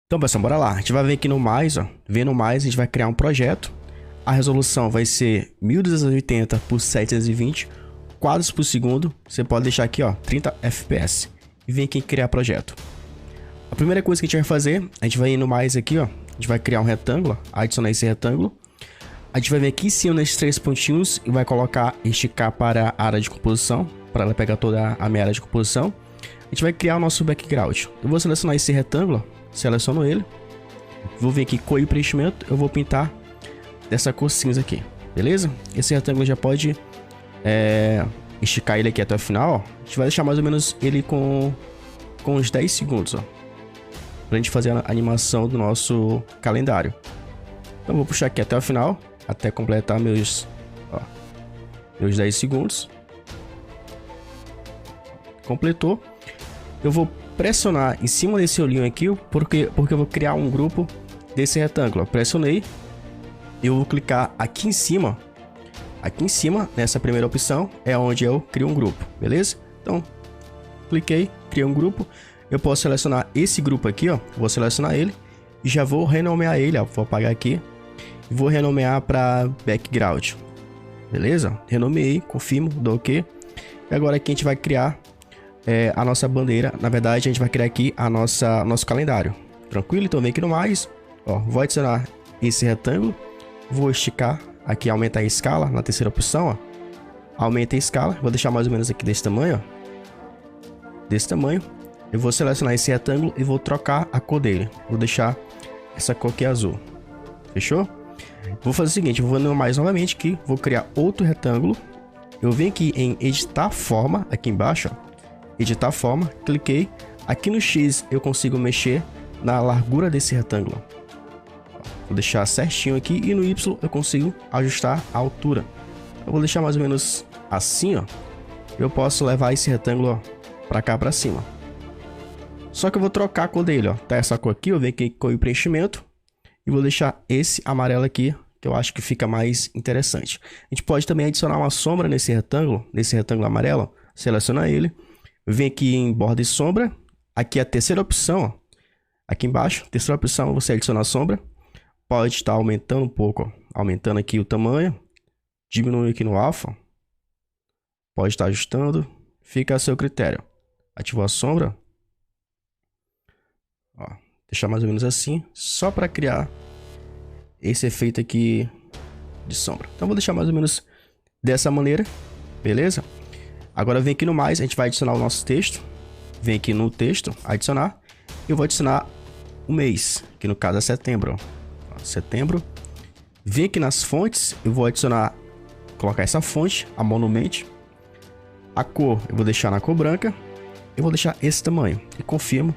Então, pessoal, bora lá. A gente vai ver aqui no mais, ó. Vendo mais, a gente vai criar um projeto. A resolução vai ser 1280 por 720 quadros por segundo. Você pode deixar aqui, ó, 30 FPS. E vem aqui em criar projeto. A primeira coisa que a gente vai fazer, a gente vai ir no mais aqui, ó. A gente vai criar um retângulo, adicionar esse retângulo. A gente vai vir aqui em cima nesses três pontinhos e vai colocar, esticar para a área de composição, para ela pegar toda a minha área de composição. A gente vai criar o nosso background. Eu vou selecionar esse retângulo, seleciono ele. Vou vir aqui cor e preenchimento, eu vou pintar dessa cor cinza aqui, beleza? Esse retângulo já pode esticar ele aqui até o final, ó. A gente vai deixar mais ou menos ele com uns 10 segundos, ó, pra gente fazer a animação do nosso calendário. Então eu vou puxar aqui até o final, até completar meus 10 segundos. Completou. Eu vou pressionar em cima desse olhinho aqui, porque eu vou criar um grupo desse retângulo. Eu pressionei. Eu vou clicar aqui em cima. Aqui em cima, nessa primeira opção, é onde eu crio um grupo, beleza? Então, cliquei, criei um grupo. Eu posso selecionar esse grupo aqui, ó. Vou selecionar ele e já vou renomear ele, ó. Vou apagar aqui e vou renomear para background, beleza? Renomeei, confirmo, dou OK. E agora aqui a gente vai criar a nossa bandeira. Na verdade, a gente vai criar aqui nosso calendário. Tranquilo? Então vem aqui no mais, ó. Vou adicionar esse retângulo. Vou esticar aqui, aumentar a escala na terceira opção, ó. Aumenta a escala, vou deixar mais ou menos aqui desse tamanho, ó. Desse tamanho. Eu vou selecionar esse retângulo e vou trocar a cor dele. Vou deixar essa cor aqui azul. Fechou? Vou fazer o seguinte, eu vou no mais novamente aqui, vou criar outro retângulo. Eu venho aqui em editar forma, aqui embaixo, ó. Editar forma, cliquei. Aqui no X eu consigo mexer na largura desse retângulo. Vou deixar certinho aqui e no Y eu consigo ajustar a altura. Eu vou deixar mais ou menos assim, ó. Eu posso levar esse retângulo, ó, pra cá, pra cima. Só que eu vou trocar a cor dele, ó. Tá essa cor aqui, eu venho aqui com o preenchimento e vou deixar esse amarelo aqui, que eu acho que fica mais interessante. A gente pode também adicionar uma sombra nesse retângulo amarelo. Seleciona ele, vem aqui em borda e sombra. Aqui é a terceira opção, ó. Aqui embaixo, terceira opção, você adiciona a sombra. Pode estar aumentando um pouco, ó. Aumentando aqui o tamanho. Diminui aqui no alfa. Pode estar ajustando. Fica a seu critério. Ativou a sombra. Ó, deixar mais ou menos assim. Só para criar esse efeito aqui de sombra. Então vou deixar mais ou menos dessa maneira. Beleza? Agora vem aqui no mais. A gente vai adicionar o nosso texto. Vem aqui no texto. Adicionar. Eu vou adicionar o mês. Que no caso é setembro, ó. Setembro. Vem aqui nas fontes, eu vou adicionar, colocar essa fonte, a Monument. A cor, eu vou deixar na cor branca. Eu vou deixar esse tamanho e confirmo,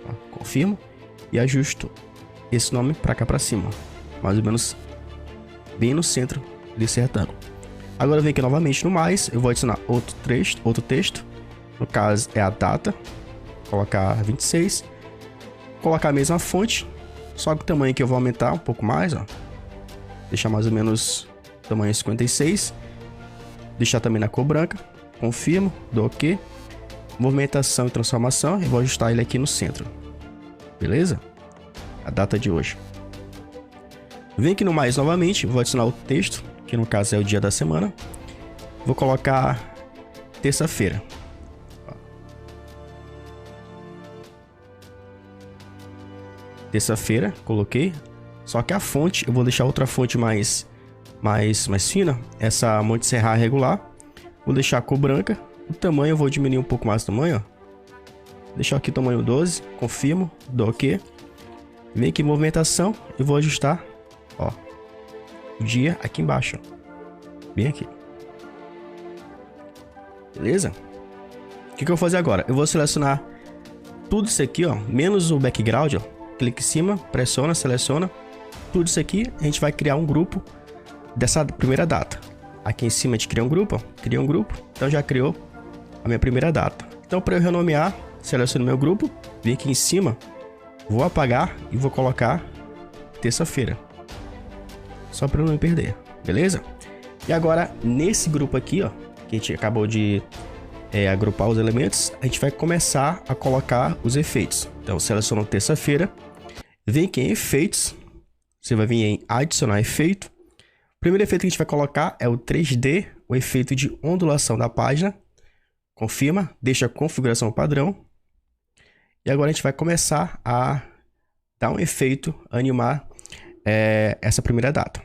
ó, confirmo e ajusto esse nome para cá para cima, mais ou menos bem no centro desse retângulo. Agora vem aqui novamente no mais, eu vou adicionar outro texto, no caso é a data, colocar 26, colocar a mesma fonte. Só que o tamanho que eu vou aumentar um pouco mais, ó. Deixar mais ou menos tamanho 56. Deixar também na cor branca. Confirmo, dou OK. Movimentação e transformação. Eu vou ajustar ele aqui no centro. Beleza? A data de hoje. Vem aqui no mais novamente. Vou adicionar o texto, que no caso é o dia da semana. Vou colocar terça-feira. Terça-feira, coloquei. Só que a fonte, eu vou deixar outra fonte mais fina. Essa Monte Serra regular. Vou deixar a cor branca. O tamanho eu vou diminuir um pouco mais o tamanho, ó. Deixar aqui o tamanho 12. Confirmo, dou OK. Vem aqui em movimentação. Eu vou ajustar, ó, o dia aqui embaixo, ó. Bem aqui. Beleza? O que eu vou fazer agora? Eu vou selecionar tudo isso aqui, ó, menos o background, ó. Clique em cima, pressiona, seleciona. Tudo isso aqui, a gente vai criar um grupo dessa primeira data. Aqui em cima a gente cria um grupo, ó. Cria um grupo. Então já criou a minha primeira data. Então para eu renomear, seleciono meu grupo. Vem aqui em cima, vou apagar e vou colocar terça-feira. Só para eu não me perder, beleza? E agora, nesse grupo aqui, ó, que a gente acabou de agrupar os elementos, a gente vai começar a colocar os efeitos. Então seleciono terça-feira. vem aqui em efeitos, você vai vir em adicionar efeito. O primeiro efeito que a gente vai colocar é o 3D, o efeito de ondulação da página. Confirma, deixa a configuração padrão. E agora a gente vai começar a dar um efeito, animar essa primeira data,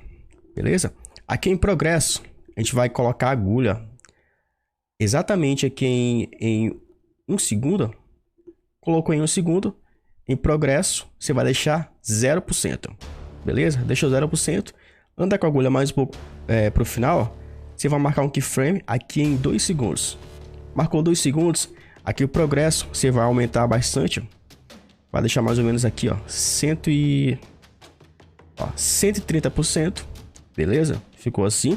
beleza? Aqui em progresso, a gente vai colocar a agulha exatamente aqui em 1 segundo. Colocou em 1 segundo, em progresso, você vai deixar 0%, beleza? Deixou 0%, anda com a agulha mais um pouco para o final, ó. Você vai marcar um keyframe aqui em 2 segundos. Marcou 2 segundos, aqui o progresso você vai aumentar bastante, ó. Vai deixar mais ou menos aqui, ó, 130%, beleza? Ficou assim.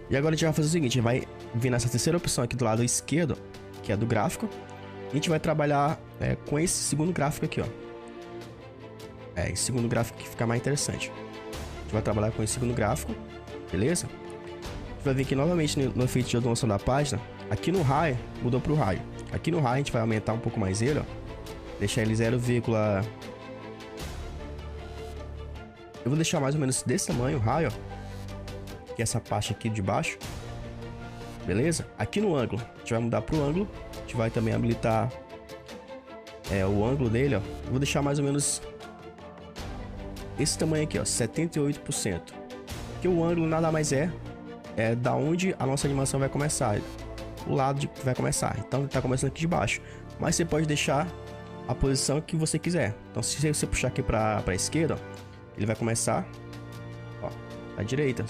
E agora a gente vai fazer o seguinte, a gente vai vir nessa terceira opção aqui do lado esquerdo, que é do gráfico. A gente vai trabalhar com esse segundo gráfico aqui, ó. Esse segundo gráfico que fica mais interessante. A gente vai trabalhar com esse segundo gráfico, beleza? A gente vai vir aqui novamente no efeito de ondulação da página. Aqui no raio, mudou para o raio. Aqui no raio a gente vai aumentar um pouco mais ele, ó. Deixar ele 0, eu vou deixar mais ou menos desse tamanho o raio, ó. Que é essa parte aqui de baixo. Beleza? Aqui no ângulo, a gente vai mudar para o ângulo. A gente vai também habilitar o ângulo dele, ó. Eu vou deixar mais ou menos esse tamanho aqui, ó, 78%. Que o ângulo nada mais é da onde a nossa animação vai começar. O lado que vai começar. Então ele tá começando aqui de baixo. Mas você pode deixar a posição que você quiser. Então se você puxar aqui para a esquerda, ó, ele vai começar, ó, à direita.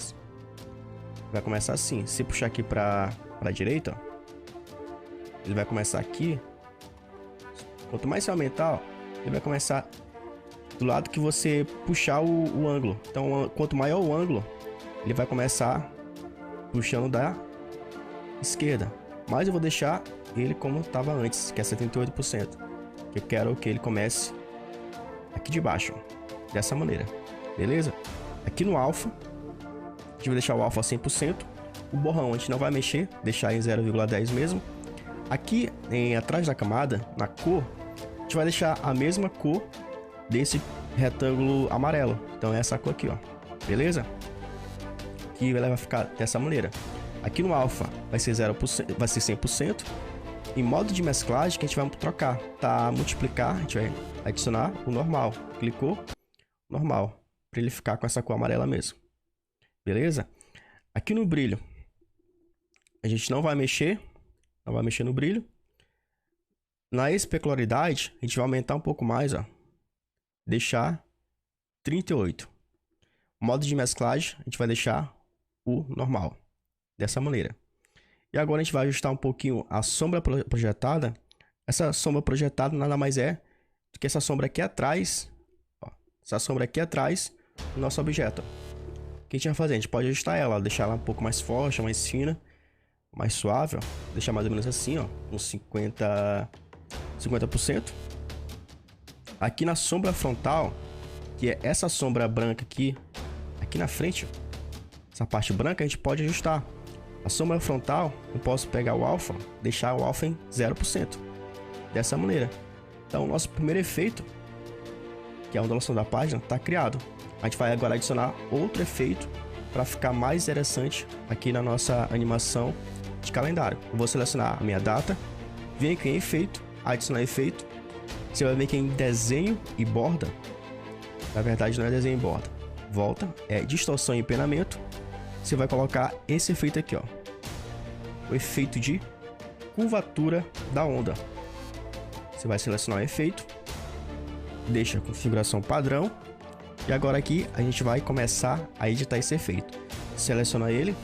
Vai começar assim. Se puxar aqui para a direita, ó, ele vai começar aqui. Quanto mais você aumentar, ó, ele vai começar do lado que você puxar o ângulo. Então, quanto maior o ângulo, ele vai começar puxando da esquerda. Mas eu vou deixar ele como estava antes, que é 78%. Eu quero que ele comece aqui de baixo, dessa maneira. Beleza? Aqui no alfa, a gente vai deixar o alfa 100%. O borrão a gente não vai mexer, deixar em 0,10 mesmo. Aqui atrás da camada, na cor, a gente vai deixar a mesma cor desse retângulo amarelo. Então é essa cor aqui, ó. Beleza? Que vai ficar dessa maneira. Aqui no alfa vai ser 0%, vai ser 100%. Em modo de mesclagem que a gente vai trocar, tá? Multiplicar, a gente vai adicionar o normal. Clicou, normal, para ele ficar com essa cor amarela mesmo. Beleza? Aqui no brilho, a gente não vai mexer no brilho. Na especularidade, a gente vai aumentar um pouco mais, ó. Deixar 38. Modo de mesclagem, a gente vai deixar o normal, dessa maneira. E agora a gente vai ajustar um pouquinho a sombra projetada. Essa sombra projetada nada mais é do que essa sombra aqui atrás, ó, essa sombra aqui atrás do nosso objeto. O que a gente vai fazer? A gente pode ajustar ela, ó, deixar ela um pouco mais forte, mais fina, mais suave, ó. Deixar mais ou menos assim, ó, uns 50%. Aqui na sombra frontal, que é essa sombra branca aqui na frente, ó, essa parte branca a gente pode ajustar. A sombra frontal, eu posso pegar o alfa, deixar o alfa em 0%. Dessa maneira. Então, o nosso primeiro efeito, que é a ondulação da página, está criado. A gente vai agora adicionar outro efeito para ficar mais interessante aqui na nossa animação de calendário. Eu vou selecionar a minha data, vem aqui em efeito, adicionar efeito. Você vai ver que em desenho e borda, na verdade não é desenho e borda, volta, é distorção e empenamento. Você vai colocar esse efeito aqui, ó, o efeito de curvatura da onda. Você vai selecionar o efeito, deixa a configuração padrão, e agora aqui a gente vai começar a editar esse efeito. Seleciona ele,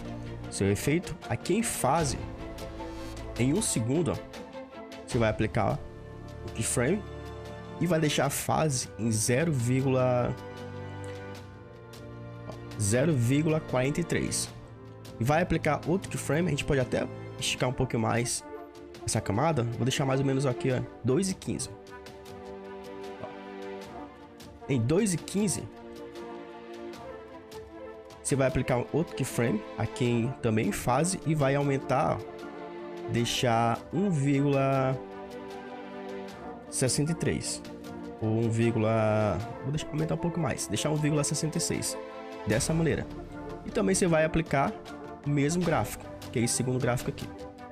seu efeito, aqui em fase, em 1 segundo, ó, você vai aplicar o keyframe e vai deixar a fase em 0,43 e vai aplicar outro keyframe. A gente pode até esticar um pouquinho mais essa camada. Vou deixar mais ou menos aqui, ó, 2,15. Em 2,15 você vai aplicar outro keyframe aqui também em fase e vai aumentar, ó, deixar 1,63. ou 1, vou deixar aumentar um pouco mais, deixar 1,66 dessa maneira. E também você vai aplicar o mesmo gráfico, que é esse segundo gráfico aqui,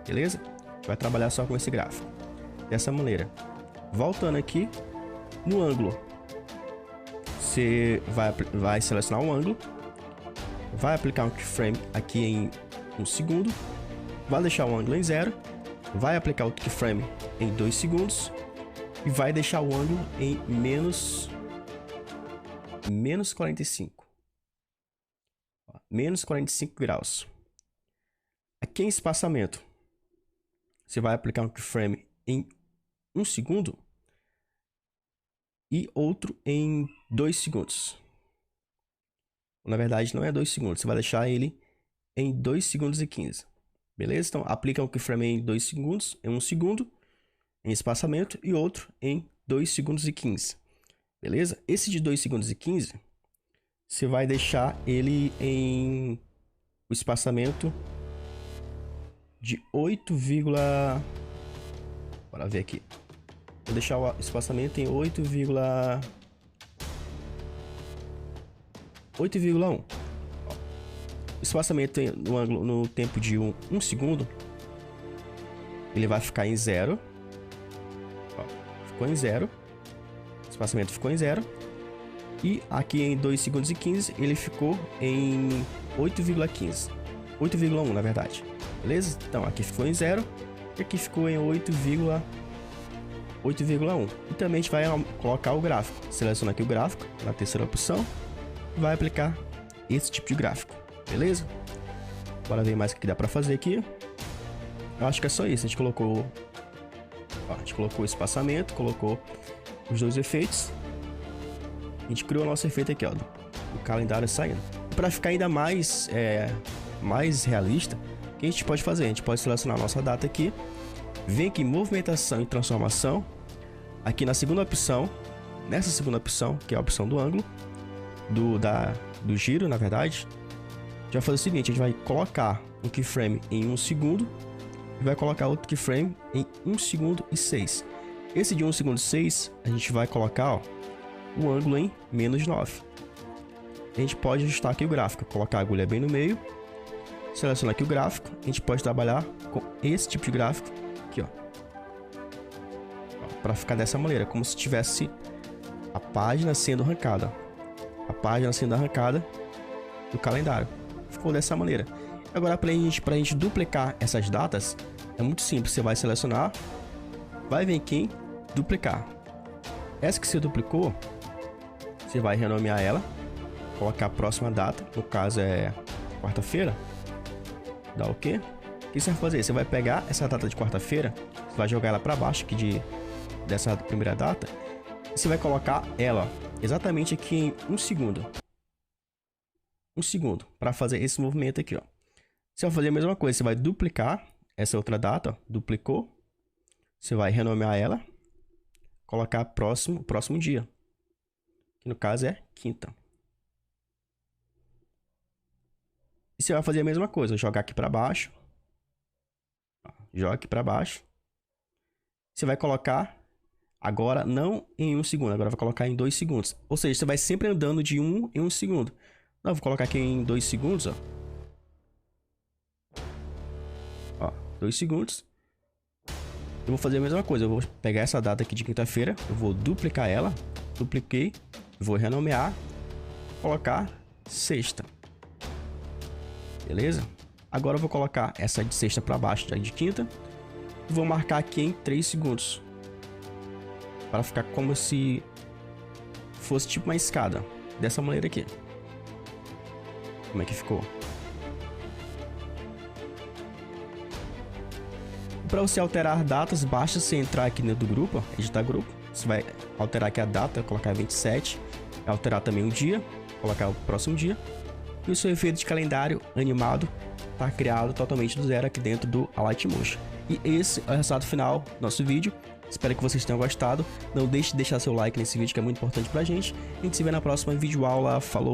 beleza? Vai trabalhar só com esse gráfico dessa maneira. Voltando aqui no ângulo, você vai selecionar um ângulo, vai aplicar um keyframe aqui em 1 segundo, vai deixar o ângulo em 0, vai aplicar o keyframe em 2 segundos e vai deixar o ângulo em menos 45. Menos 45 graus. Aqui em espaçamento, você vai aplicar um keyframe em 1 segundo e outro em 2 segundos. Na verdade, não é 2 segundos, você vai deixar ele em 2 segundos e 15. Beleza? Então, aplica um keyframe em 2 segundos, em 1 segundo, em espaçamento, e outro em 2 segundos e 15. Beleza? Esse de 2 segundos e 15, você vai deixar ele em o espaçamento de 8, bora ver aqui. Vou deixar o espaçamento em 8,1. O espaçamento no ângulo, no tempo de 1 segundo, ele vai ficar em 0. Ficou em 0. O espaçamento ficou em 0. E aqui em 2 segundos e 15, ele ficou em 8,15. 8,1 na verdade. Beleza? Então aqui ficou em 0. E aqui ficou em 8,1. E também a gente vai colocar o gráfico. Seleciona aqui o gráfico, na terceira opção. Vai aplicar esse tipo de gráfico. Beleza? Bora ver mais o que dá pra fazer aqui. Eu acho que é só isso. A gente colocou o espaçamento, colocou os dois efeitos. A gente criou o nosso efeito aqui, ó, do calendário saindo. Para ficar ainda mais realista, o que a gente pode fazer? A gente pode selecionar a nossa data aqui, vem aqui em movimentação e transformação, aqui na segunda opção, nessa segunda opção, que é a opção do ângulo, do giro, na verdade, a gente vai fazer o seguinte: a gente vai colocar um keyframe em 1 segundo e vai colocar outro keyframe em 1 segundo e 6. Esse de 1 segundo e 6, a gente vai colocar, ó, o ângulo em menos 9. A gente pode ajustar aqui o gráfico, colocar a agulha bem no meio, selecionar aqui o gráfico. A gente pode trabalhar com esse tipo de gráfico aqui, ó, para ficar dessa maneira, como se tivesse a página sendo arrancada, do calendário. Ficou dessa maneira. Agora, para a gente duplicar essas datas, é muito simples. Você vai selecionar, vai vir aqui em duplicar. Essa que você duplicou, você vai renomear ela, colocar a próxima data, no caso é quarta-feira, dá OK. O que você vai fazer? Você vai pegar essa data de quarta-feira, você vai jogar ela para baixo aqui dessa primeira data, e você vai colocar ela exatamente aqui em 1 segundo. 1 segundo, para fazer esse movimento aqui, ó. Você vai fazer a mesma coisa, você vai duplicar essa outra data, ó, duplicou, você vai renomear ela, colocar próximo dia, que no caso é quinta. E você vai fazer a mesma coisa, jogar aqui para baixo, joga aqui para baixo. Você vai colocar agora não em 1 segundo, agora vai colocar em 2 segundos. Ou seja, você vai sempre andando de 1 em 1 segundo. Não, vou colocar aqui em 2 segundos, ó. 2 segundos. Eu vou fazer a mesma coisa, eu vou pegar essa data aqui de quinta-feira, eu vou duplicar ela, dupliquei, vou renomear, colocar sexta. Beleza? Agora eu vou colocar essa de sexta para baixo, de quinta, e vou marcar aqui em 3 segundos. Para ficar como se fosse tipo uma escada, dessa maneira aqui. Como é que ficou? Para você alterar datas, basta você entrar aqui dentro do grupo, editar grupo. Você vai alterar aqui a data, colocar 27, alterar também o dia, colocar o próximo dia. E o seu efeito de calendário animado está criado totalmente do zero aqui dentro do Alight Motion. E esse é o resultado final do nosso vídeo. Espero que vocês tenham gostado. Não deixe de deixar seu like nesse vídeo, que é muito importante pra gente. A gente se vê na próxima videoaula. Falou!